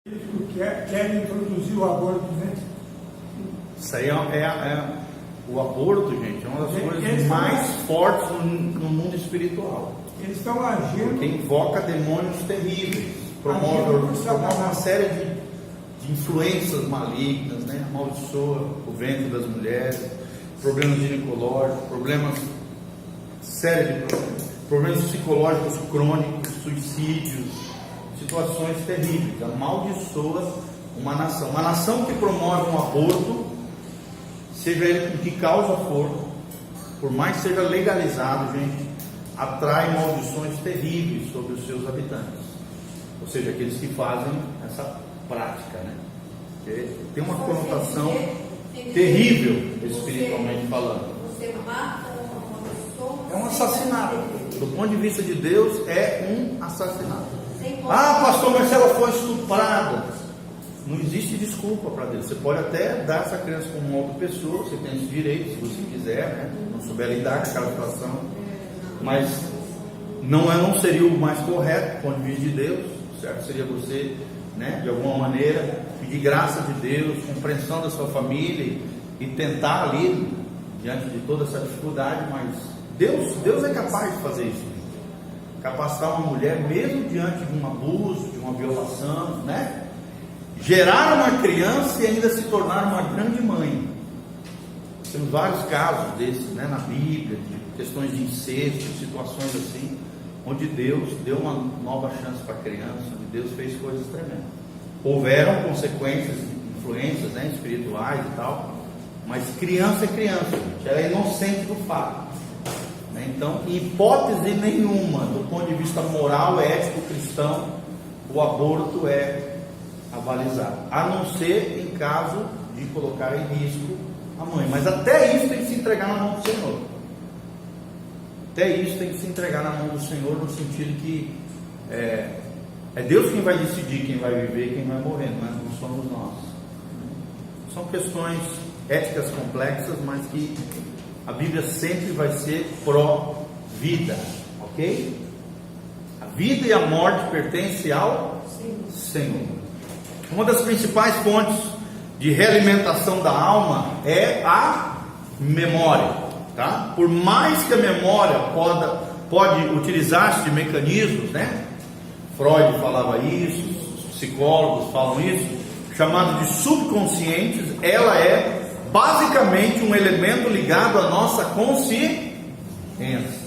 Querem introduzir o aborto, né? Isso aí o aborto, gente, é uma das coisas mais fortes no mundo espiritual. Eles estão agindo. Porque invoca demônios terríveis, promove uma série de influências malignas, né? Amaldiçoa o ventre das mulheres, problemas ginecológicos, série de problemas psicológicos crônicos, suicídios, situações terríveis. Amaldiçoa uma nação que promove um aborto, seja ele com que causa for, por mais que seja legalizado, gente, atrai maldições terríveis sobre os seus habitantes, ou seja, aqueles que fazem essa prática, né? Porque tem uma conotação terrível, espiritualmente falando. Você mata uma pessoa. É um assassinato. Do ponto de vista de Deus, é um assassinato. Ah, pastor, mas se ela foi estuprada, não existe desculpa para Deus. Você pode até dar essa criança como uma outra pessoa, você tem esse direito, se você quiser, né? Não souber lidar com aquela situação, mas não seria o mais correto do ponto de vista de Deus. Certo seria você, né, de alguma maneira, pedir graça de Deus, compreensão da sua família e tentar ali, diante de toda essa dificuldade, mas Deus é capaz de fazer isso. Capacitar uma mulher, mesmo diante de um abuso, de uma violação, né? Gerar uma criança e ainda se tornar uma grande mãe. Temos vários casos desses, né, na Bíblia, de questões de incesto, situações assim, onde Deus deu uma nova chance para a criança, onde Deus fez coisas tremendas. Houveram consequências, influências, né, espirituais e tal, mas criança é criança, gente, ela é inocente do fato. Então, em hipótese nenhuma, do ponto de vista moral, ético, cristão, o aborto é avalizado, a não ser em caso de colocar em risco a mãe. Mas até isso tem que se entregar na mão do Senhor. Até isso tem que se entregar na mão do Senhor, no sentido que é Deus quem vai decidir quem vai viver e quem vai morrer, não somos nós. São questões éticas complexas, mas que a Bíblia sempre vai ser pró-vida, ok? A vida e a morte pertencem ao Senhor. Uma das principais fontes de realimentação da alma é a memória, tá? Por mais que a memória pode utilizar-se de mecanismos, né? Freud falava isso, os psicólogos falam isso, chamado de subconscientes, ela é basicamente um elemento ligado à nossa consciência.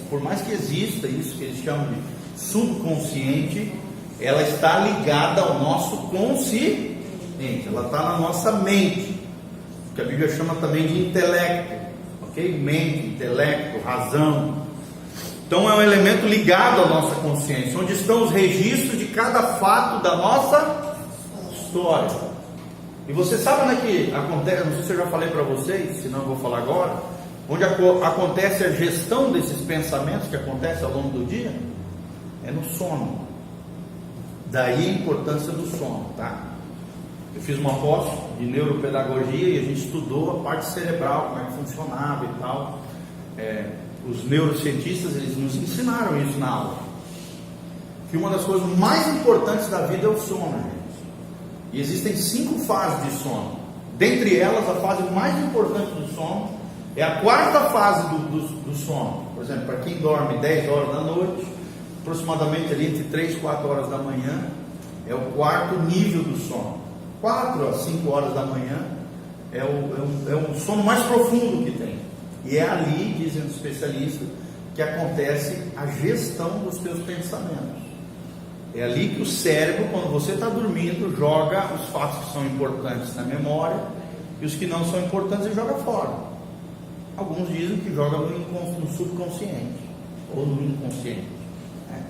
Por mais que exista isso que eles chamam de subconsciente, ela está ligada ao nosso consciente, ela está na nossa mente, que a Bíblia chama também de intelecto, ok? Mente, intelecto, razão. Então é um elemento ligado à nossa consciência, onde estão os registros de cada fato da nossa história. E você sabe, né, que acontece, não sei se eu já falei para vocês, senão eu vou falar agora, onde acontece a gestão desses pensamentos que acontecem ao longo do dia, é no sono. Daí a importância do sono, tá? Eu fiz uma pós de neuropedagogia e a gente estudou a parte cerebral, como é que funcionava e tal. Os neurocientistas, eles nos ensinaram isso na aula, que uma das coisas mais importantes da vida é o sono, gente. E existem 5 fases de sono. Dentre elas, a fase mais importante do sono é a quarta fase do sono. Por exemplo, para quem dorme 10 horas da noite, aproximadamente ali entre 3 e 4 horas da manhã, é o quarto nível do sono. 4 a 5 horas da manhã é o sono mais profundo que tem. E é ali, dizem os especialistas, que acontece a gestão dos teus pensamentos. É ali que o cérebro, quando você está dormindo, joga os fatos que são importantes na memória e os que não são importantes ele joga fora. Alguns dizem que joga no subconsciente ou no inconsciente, né?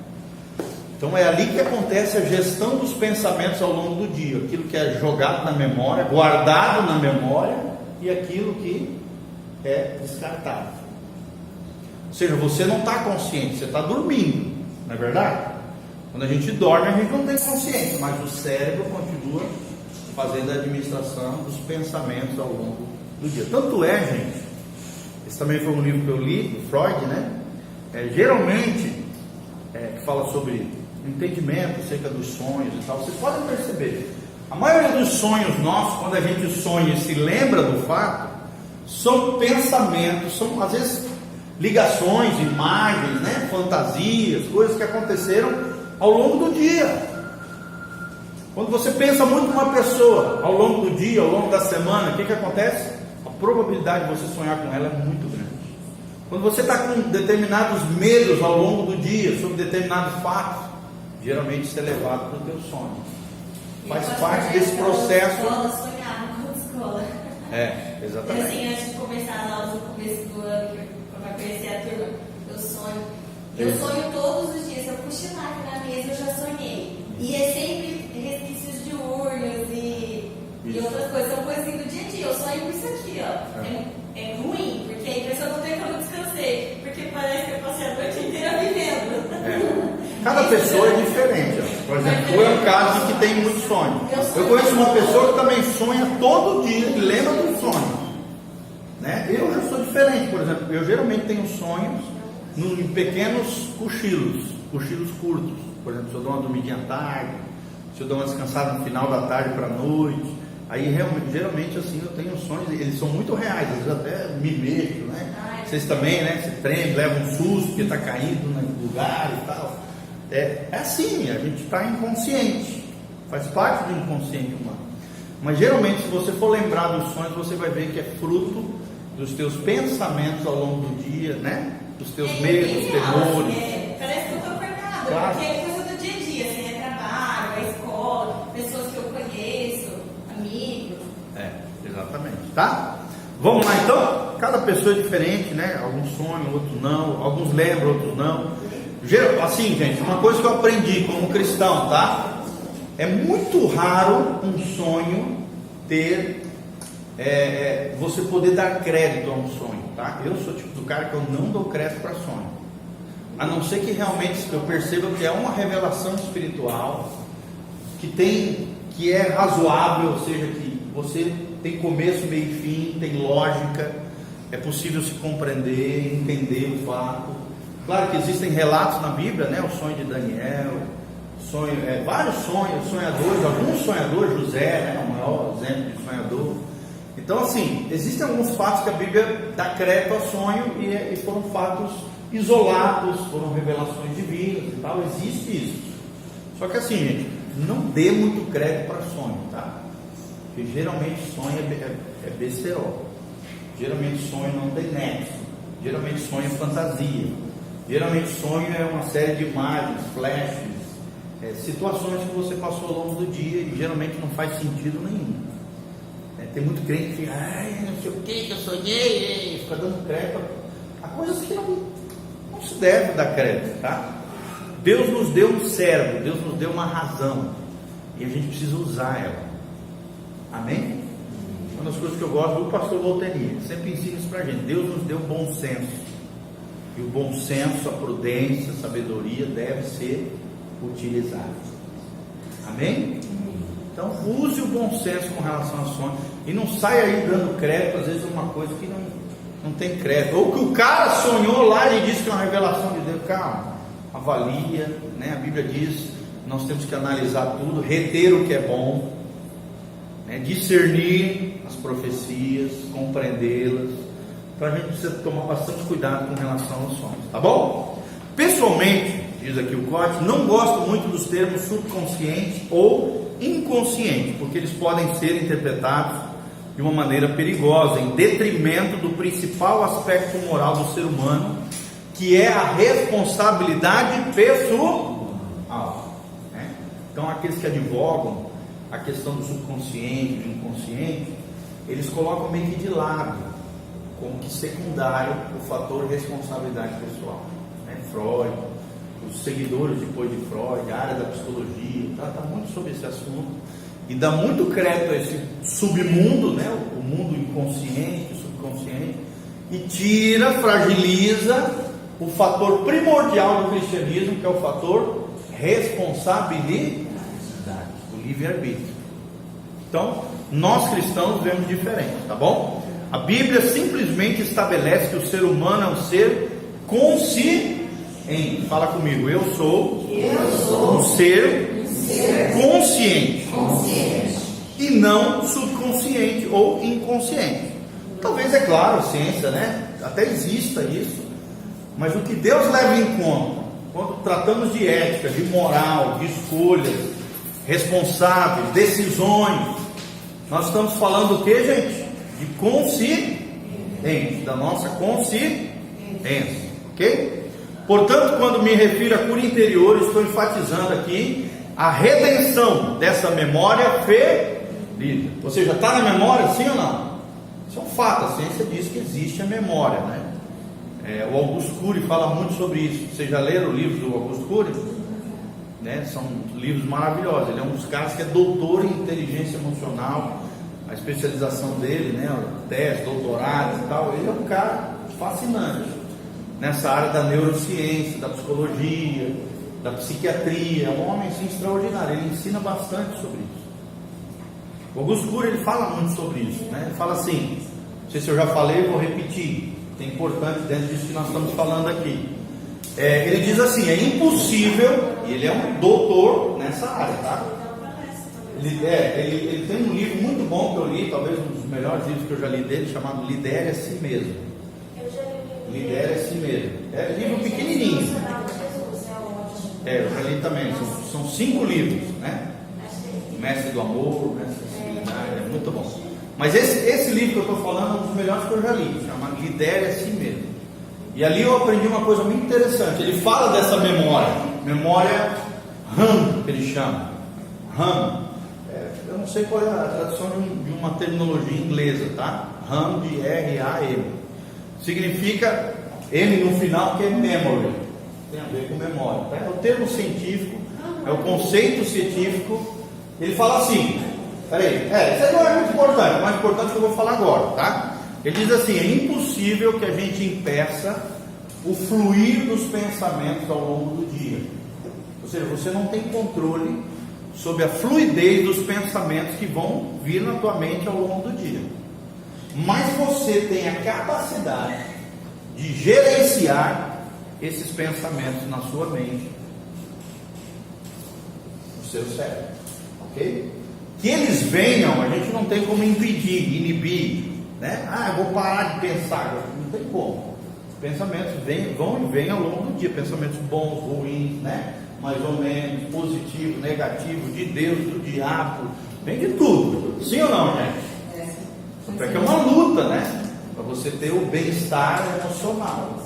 Então é ali que acontece a gestão dos pensamentos ao longo do dia. Aquilo que é jogado na memória, guardado na memória, e aquilo que é descartado. Ou seja, você não está consciente, você está dormindo, não é verdade? Quando a gente dorme, a gente não tem consciência, mas o cérebro continua fazendo a administração dos pensamentos ao longo do dia. Tanto é, gente, esse também foi um livro que eu li, do Freud, né? Que fala sobre entendimento acerca dos sonhos e tal. Vocês podem perceber, A maioria dos sonhos nossos, quando a gente sonha e se lembra do fato, são pensamentos, são às vezes ligações, imagens, né? Fantasias, coisas que aconteceram ao longo do dia. Quando você pensa muito numa pessoa ao longo do dia, ao longo da semana, o que acontece? A probabilidade de você sonhar com ela é muito grande. Quando você está com determinados medos ao longo do dia, sobre determinados fatos, geralmente isso é levado para o teu sonho. Faz parte desse processo. Escola, sonhava com escola. Exatamente. Assim, antes de começar a aula, no começo do ano, quando eu conheci a turma, eu sonho todos os dias. Se eu cochilar aqui na mesa, eu já sonhei. E é sempre resquícios de urnas e outras coisas, são coisas do dia a dia. Eu sonho com isso aqui, ó. É ruim, porque a impressão não tem como descansei, porque parece que eu passei a noite inteira vivendo. Cada pessoa é diferente. Ó. Por exemplo, eu é um caso de que tem muito sonho. Eu conheço uma pessoa que também sonha todo dia e lembra do sonho. Né? Eu já sou diferente, por exemplo, eu geralmente tenho sonhos em pequenos cochilos curtos. Por exemplo, se eu dou uma dormidinha à tarde, se eu dou uma descansada no final da tarde para a noite, aí geralmente assim eu tenho sonhos, eles são muito reais, às vezes até me mexo, né? Vocês também, né? Se tremem, levam um susto porque está caindo no lugar e tal. É assim, a gente está inconsciente, faz parte do inconsciente humano. Mas geralmente, se você for lembrar dos sonhos, você vai ver que é fruto dos teus pensamentos ao longo do dia, né? Dos teus medos, temores. Parece que eu estou acordada, claro. Porque é coisa do dia a dia, assim, é trabalho, é escola, pessoas que eu conheço, amigos. Exatamente, tá? Vamos lá então? Cada pessoa é diferente, né? Alguns sonham, outros não, alguns lembram, outros não. Assim, gente, uma coisa que eu aprendi como cristão, tá? É muito raro um sonho ter você poder dar crédito a um sonho, tá? Eu sou o tipo do cara que eu não dou crédito para sonho, a não ser que realmente eu perceba que é uma revelação espiritual que é razoável, ou seja, que você tem começo, meio e fim, tem lógica, é possível se compreender, entender o fato. Claro que existem relatos na Bíblia, né? O sonho de Daniel, vários sonhadores, alguns sonhadores, José, né? O maior exemplo de sonhador. Então, assim, existem alguns fatos que a Bíblia dá crédito ao sonho e foram fatos isolados, foram revelações divinas e tal, existe isso. Só que assim, gente, não dê muito crédito para sonho, tá? Porque geralmente sonho é besterol. Geralmente sonho não tem nexo. Geralmente sonho é fantasia. Geralmente sonho é uma série de imagens, flashes, situações que você passou ao longo do dia e geralmente não faz sentido nenhum. Tem muito crente que fica, não sei o que eu sonhei, fica dando crédito a coisas que não se deve dar crédito, tá? Deus nos deu um cérebro, Deus nos deu uma razão e a gente precisa usar ela. Amém? Uma das coisas que eu gosto do pastor Voltaire, sempre ensina isso pra gente. Deus nos deu bom senso. E o bom senso, a prudência, a sabedoria deve ser utilizado. Amém? Então use o bom senso com relação a sonhos. E não saia aí dando crédito, às vezes, uma coisa que não tem crédito. Ou que o cara sonhou lá e disse que é uma revelação de Deus. Calma, avalia, né? A Bíblia diz, nós temos que analisar tudo, reter o que é bom, né? Discernir as profecias, compreendê-las. Então a gente precisa tomar bastante cuidado com relação aos sonhos, tá bom? Pessoalmente, diz aqui o Corte, não gosto muito dos termos subconsciente ou inconsciente, porque eles podem ser interpretados de uma maneira perigosa, em detrimento do principal aspecto moral do ser humano, que é a responsabilidade pessoal, né? Então aqueles que advogam a questão do subconsciente, do inconsciente, eles colocam meio que de lado, como que secundário, o fator responsabilidade pessoal, né? Freud, os seguidores depois de Freud, a área da psicologia, trata muito sobre esse assunto e dá muito crédito a esse submundo, né? O mundo inconsciente, o subconsciente, e tira, fragiliza o fator primordial do cristianismo, que é o fator responsabilidade, o livre-arbítrio. Então, nós cristãos vemos diferente, tá bom? A Bíblia simplesmente estabelece que o ser humano é um ser consciente. Fala comigo, eu sou um ser consciente. não subconsciente ou inconsciente. Talvez, é claro, ciência, né? Até exista isso, mas o que Deus leva em conta quando tratamos de ética, de moral, de escolhas responsáveis, decisões, nós estamos falando do que, gente? De consciência, da nossa consciência, ok? Portanto, quando me refiro a cura interior, estou enfatizando aqui a redenção dessa memória ferida. Ou seja, está na memória, sim ou não? Isso é um fato, a ciência diz que existe a memória, né? O Augusto Cury fala muito sobre isso. Vocês já leram o livro do Augusto Cury? Né? São livros maravilhosos. Ele é um dos caras que é doutor em inteligência emocional. A especialização dele, né? Tese, doutorado e tal. Ele é um cara fascinante nessa área da neurociência, da psicologia, da psiquiatria. É um homem assim, extraordinário. Ele ensina bastante sobre isso. O Augusto Cury, ele fala muito sobre isso, né? Ele fala assim, não sei se eu já falei, vou repetir, é importante dentro disso que nós estamos falando aqui. Ele diz assim, é impossível, e ele é um doutor nessa área, tá? Ele tem um livro muito bom que eu li, talvez um dos melhores livros que eu já li dele, chamado Lidere a Si Mesmo. Lidere a Si Mesmo. É um livro pequenininho. Eu já li também, são 5 livros, né? Mestre do Amor, Mestre da Civilidade, é muito bom. Mas esse livro que eu estou falando é um dos melhores que eu já li, chama Lidere a Si Mesmo. E ali eu aprendi uma coisa muito interessante. Ele fala dessa memória RAM, que ele chama. RAM. Eu não sei qual é a tradução de uma terminologia inglesa, tá? RAM de R-A-M. Significa M no final, que é memory. Tem a ver com memória, tá? É o termo científico, é o conceito científico. Ele fala assim, peraí, isso aí não é muito importante, o mais importante que eu vou falar agora, tá? Ele diz assim, é impossível que a gente impeça o fluir dos pensamentos ao longo do dia. Ou seja, você não tem controle sobre a fluidez dos pensamentos que vão vir na tua mente ao longo do dia. Mas você tem a capacidade de gerenciar esses pensamentos na sua mente, no seu cérebro. Ok? Que eles venham, a gente não tem como impedir, inibir, né? Eu vou parar de pensar, não tem como. Os pensamentos vão e vêm ao longo do dia, pensamentos bons, ruins, né? Mais ou menos, positivo, negativo, de Deus, do diabo, vem de tudo. Sim ou não, gente? Só que é uma luta, né? Para você ter o bem-estar emocional.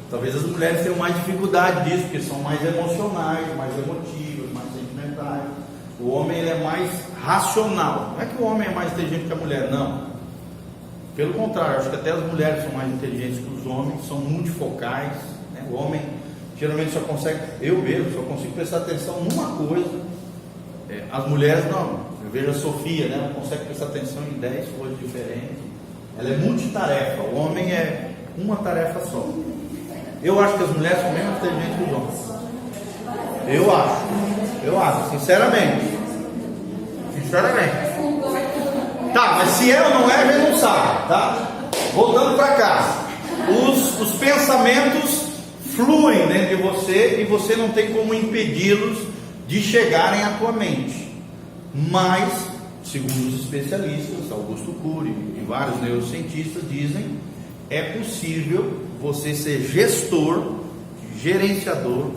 Talvez as mulheres tenham mais dificuldade disso, porque são mais emocionais, mais emotivas, mais sentimentais. O homem, ele é mais racional. Não é que o homem é mais inteligente que a mulher, não. Pelo contrário, acho que até as mulheres são mais inteligentes que os homens, são multifocais, né? O homem geralmente só consegue, eu mesmo, só consigo prestar atenção numa coisa. As mulheres não. Eu vejo a Sofia, né? Ela consegue prestar atenção em 10 coisas diferentes. Ela é multitarefa. O homem é uma tarefa só. Eu acho que as mulheres são menos inteligentes que os homens. Eu acho, sinceramente. Tá, mas se é ou não é, a gente não sabe, tá? Voltando para cá. Os pensamentos fluem dentro de você e você não tem como impedi-los de chegarem à tua mente. Mas, segundo os especialistas, Augusto Cury e vários neurocientistas dizem, é possível você ser gestor, gerenciador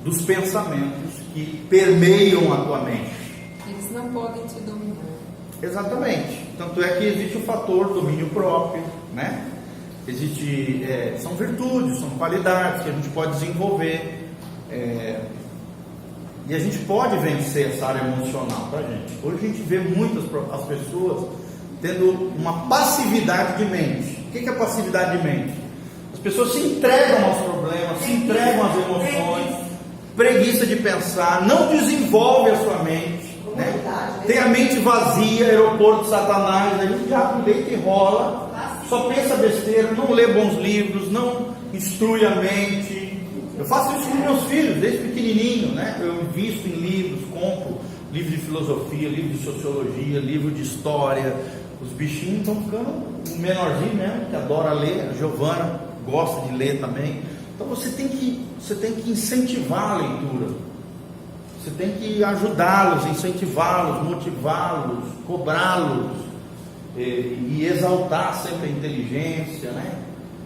dos pensamentos que permeiam a tua mente. Eles não podem te dominar. Exatamente. Tanto é que existe o fator domínio próprio, né? São virtudes, são qualidades que a gente pode desenvolver. E a gente pode vencer essa área emocional, tá, gente? Hoje a gente vê muitas as pessoas tendo uma passividade de mente. O que é passividade de mente? As pessoas se entregam aos problemas, se entregam às emoções, preguiça de pensar, não desenvolve a sua mente, né? Tem a mente vazia, aeroporto de Satanás, aí o diabo deita e rola, só pensa besteira, não lê bons livros, não instrui a mente. Eu faço isso com meus filhos, desde pequenininho, né? Eu invisto em livros, compro livro de filosofia, livro de sociologia, livro de história. Os bichinhos estão ficando, o menorzinho mesmo, que adora ler, a Giovana gosta de ler também. Então você tem que incentivar a leitura. Você tem que ajudá-los, incentivá-los, motivá-los, cobrá-los e exaltar sempre a inteligência, né?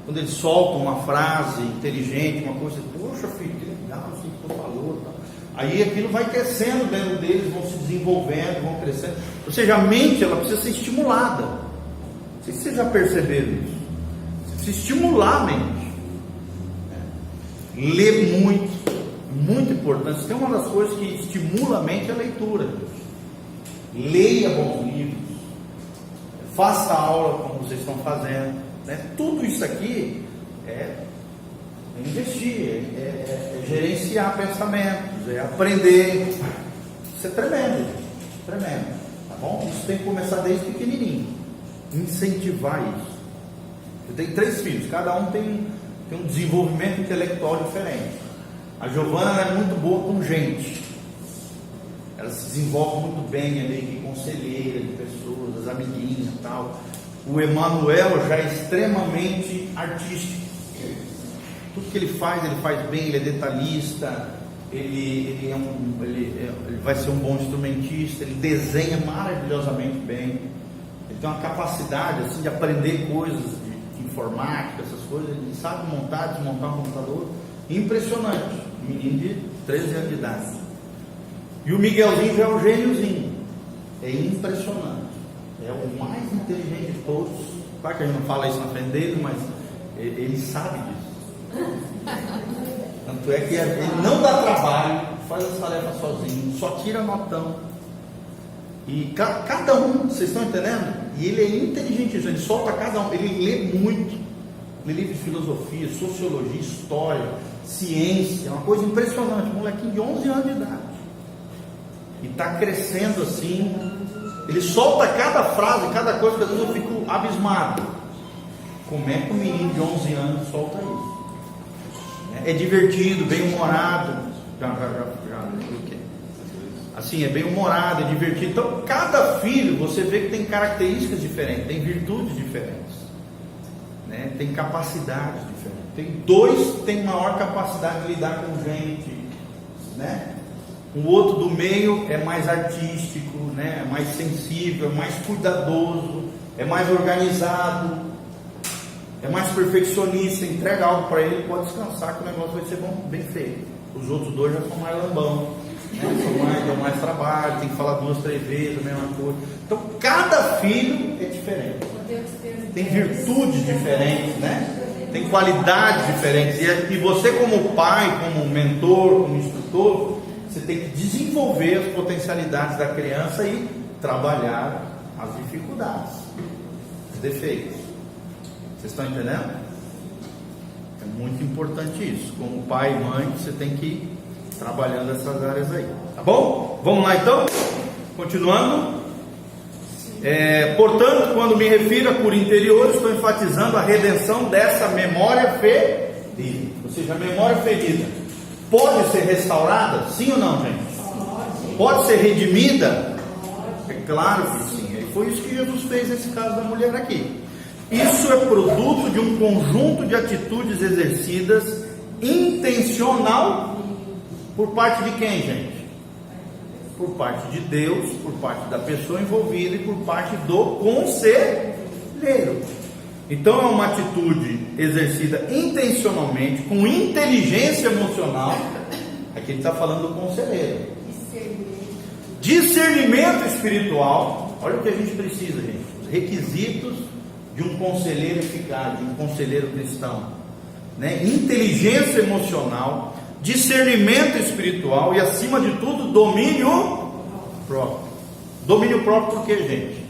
Quando eles soltam uma frase inteligente, uma coisa, poxa filho, que legal, assim que tu falou, tá? Aí aquilo vai crescendo dentro deles, vão se desenvolvendo, vão crescendo. Ou seja, a mente, ela precisa ser estimulada. Não sei se vocês já perceberam isso. Você precisa estimular a mente. Ler muito importante. Tem uma das coisas que estimula a mente é a leitura. Leia bons livros. Faça aula como vocês estão fazendo, né? Tudo isso aqui é investir, é gerenciar pensamentos, é aprender. Isso é tremendo, tremendo, tá bom? Isso tem que começar desde pequenininho, incentivar isso. Eu tenho 3 filhos, cada um tem um desenvolvimento intelectual diferente. A Giovana é muito boa com gente, ela se desenvolve muito bem ali, conselheira de pessoas, as amiguinhas e tal. O Emanuel já é extremamente artístico. Tudo que ele faz bem, ele é detalhista, ele vai ser um bom instrumentista, ele desenha maravilhosamente bem, ele tem uma capacidade assim, de aprender coisas de informática, essas coisas, ele sabe montar, desmontar um computador, impressionante, um menino de 13 anos de idade. E o Miguelzinho já é um gêniozinho, é impressionante, é o mais inteligente de todos. Claro que a gente não fala isso na frente dele, mas ele sabe disso. Tanto é que ele não dá trabalho, faz as tarefas sozinho, só tira notão. E cada um, vocês estão entendendo? E ele é inteligentíssimo, ele solta cada um, ele lê muito, lê livro de filosofia, sociologia, história, ciência, uma coisa impressionante, um molequinho de 11 anos de idade. E está crescendo assim, ele solta cada frase, cada coisa, que às vezes eu fico abismado. Como é que um menino de 11 anos solta isso? É divertido, bem humorado. Assim, é bem humorado, é divertido. Então, cada filho, você vê que tem características diferentes, tem virtudes diferentes, né? Tem capacidades diferentes. Tem 2 tem maior capacidade de lidar com gente, né? O outro do meio é mais artístico, né? É mais sensível, é mais cuidadoso, é mais organizado, é mais perfeccionista. Entrega algo para ele, pode descansar que o negócio vai ser bom, bem feito. Os outros 2 já são mais lambão, né? Dão mais trabalho, tem que falar 2, 3 vezes a mesma coisa. Então cada filho é diferente, tem virtudes diferentes, né? Tem qualidades diferentes. E você, como pai, como mentor, como instrutor, você tem que desenvolver as potencialidades da criança e trabalhar as dificuldades, os defeitos. Vocês estão entendendo? É muito importante isso. Como pai e mãe, você tem que ir trabalhando essas áreas aí. Tá bom? Vamos lá então? Continuando. Portanto, quando me refiro a por interior, estou enfatizando a redenção dessa memória ferida. Ou seja, a memória ferida pode ser restaurada? Sim ou não, gente? Pode ser redimida? É claro que sim. E foi isso que Jesus fez nesse caso da mulher aqui. Isso é produto de um conjunto de atitudes exercidas intencional por parte de quem, gente? Por parte de Deus, por parte da pessoa envolvida e por parte do conselheiro. Então é uma atitude exercida intencionalmente, com inteligência emocional. Aqui ele está falando do conselheiro. Discernimento espiritual. Olha o que a gente precisa, gente. Os requisitos de um conselheiro eficaz, de um conselheiro cristão, né? Inteligência emocional, discernimento espiritual e, acima de tudo, domínio próprio. Domínio próprio por quê, gente?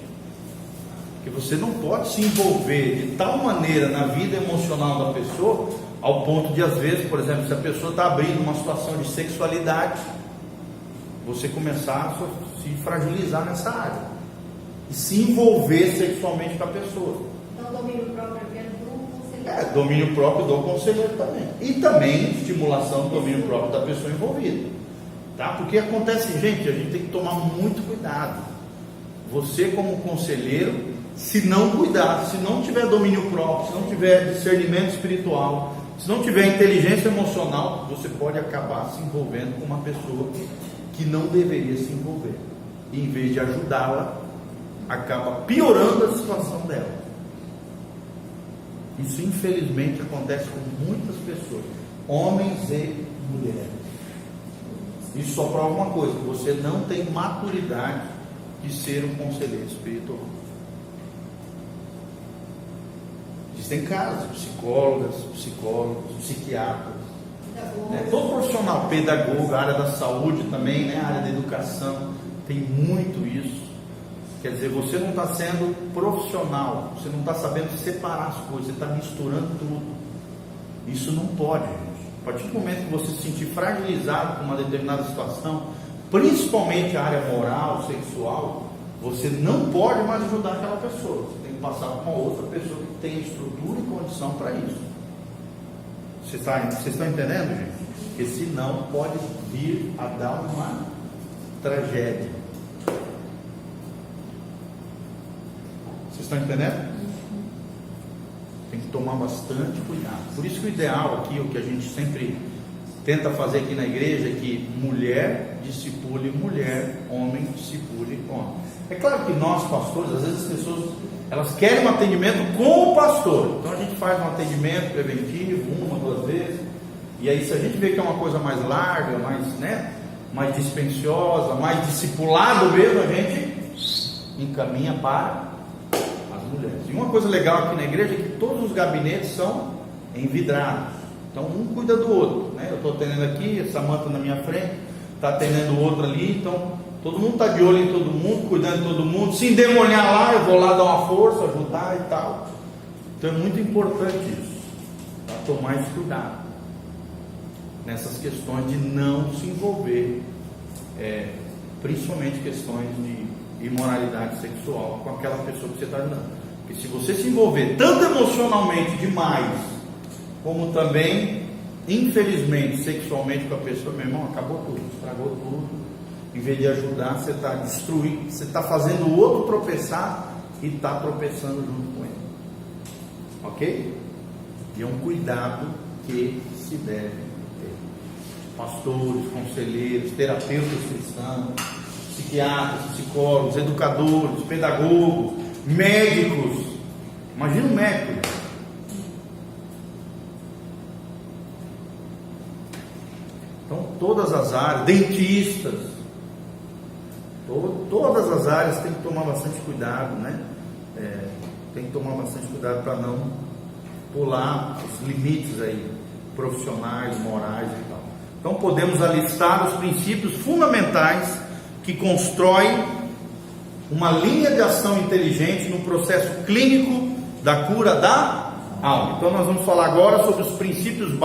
Porque você não pode se envolver de tal maneira na vida emocional da pessoa, ao ponto de, às vezes, por exemplo, se a pessoa está abrindo uma situação de sexualidade, você começar a se fragilizar nessa área e se envolver sexualmente com a pessoa. Então, domínio próprio é do conselheiro. Domínio próprio do conselheiro também. E também estimulação do domínio próprio da pessoa envolvida. Tá? Porque acontece, gente, a gente tem que tomar muito cuidado. Você, como conselheiro, se não cuidar, se não tiver domínio próprio, se não tiver discernimento espiritual, se não tiver inteligência emocional, você pode acabar se envolvendo com uma pessoa que não deveria se envolver. E em vez de ajudá-la, acaba piorando a situação dela. Isso infelizmente acontece com muitas pessoas, homens e mulheres. Isso só prova uma coisa: que você não tem maturidade de ser um conselheiro espiritual. Existem casos, psicólogas, psicólogos, psiquiatras, né? Todo profissional, pedagogo, a área da saúde também, né? A área da educação, tem muito isso. Quer dizer, você não está sendo profissional, você não está sabendo separar as coisas, você está misturando tudo. Isso não pode, gente. A partir do momento que você se sentir fragilizado com uma determinada situação, principalmente a área moral, sexual, você não pode mais ajudar aquela pessoa. Você tem que passar para uma outra pessoa que tem estrutura e condição para isso. Vocês estão entendendo, gente? Porque senão pode vir a dar uma tragédia. Vocês estão entendendo? Tem que tomar bastante cuidado. Por isso que o ideal aqui, o que a gente sempre tenta fazer aqui na igreja, é que mulher discipule mulher, homem discipule homem. É claro que nós, pastores, às vezes as pessoas, elas querem um atendimento com o pastor. Então a gente faz um atendimento preventivo, 1 ou 2 vezes. E aí, se a gente vê que é uma coisa mais larga, mais dispendiosa, mais discipulado mesmo, a gente encaminha para as mulheres. E uma coisa legal aqui na igreja é que todos os gabinetes são envidrados. Então um cuida do outro, né? Eu estou atendendo aqui, a Samanta na minha frente, está atendendo o outro ali, então todo mundo está de olho em todo mundo, cuidando de todo mundo. Se endemoniar lá, eu vou lá dar uma força, ajudar e tal. Então é muito importante isso, para tomar esse cuidado nessas questões de não se envolver, principalmente questões de imoralidade sexual com aquela pessoa que você está ajudando. Porque se você se envolver tanto emocionalmente demais, como também, infelizmente, sexualmente com a pessoa, meu irmão, acabou tudo, estragou tudo. Em vez de ajudar, você está destruindo, você está fazendo o outro tropeçar e está tropeçando junto com ele. Ok? E é um cuidado que se deve ter. Pastores, conselheiros, terapeutas cristãos, psiquiatras, psicólogos, educadores, pedagogos, médicos. Imagina um médico. Então, todas as áreas, dentistas, todas as áreas tem que tomar bastante cuidado, né? Tem que tomar bastante cuidado para não pular os limites aí, profissionais, morais e tal. Então, podemos alistar os princípios fundamentais que constroem uma linha de ação inteligente no processo clínico da cura da alma. Então, nós vamos falar agora sobre os princípios básicos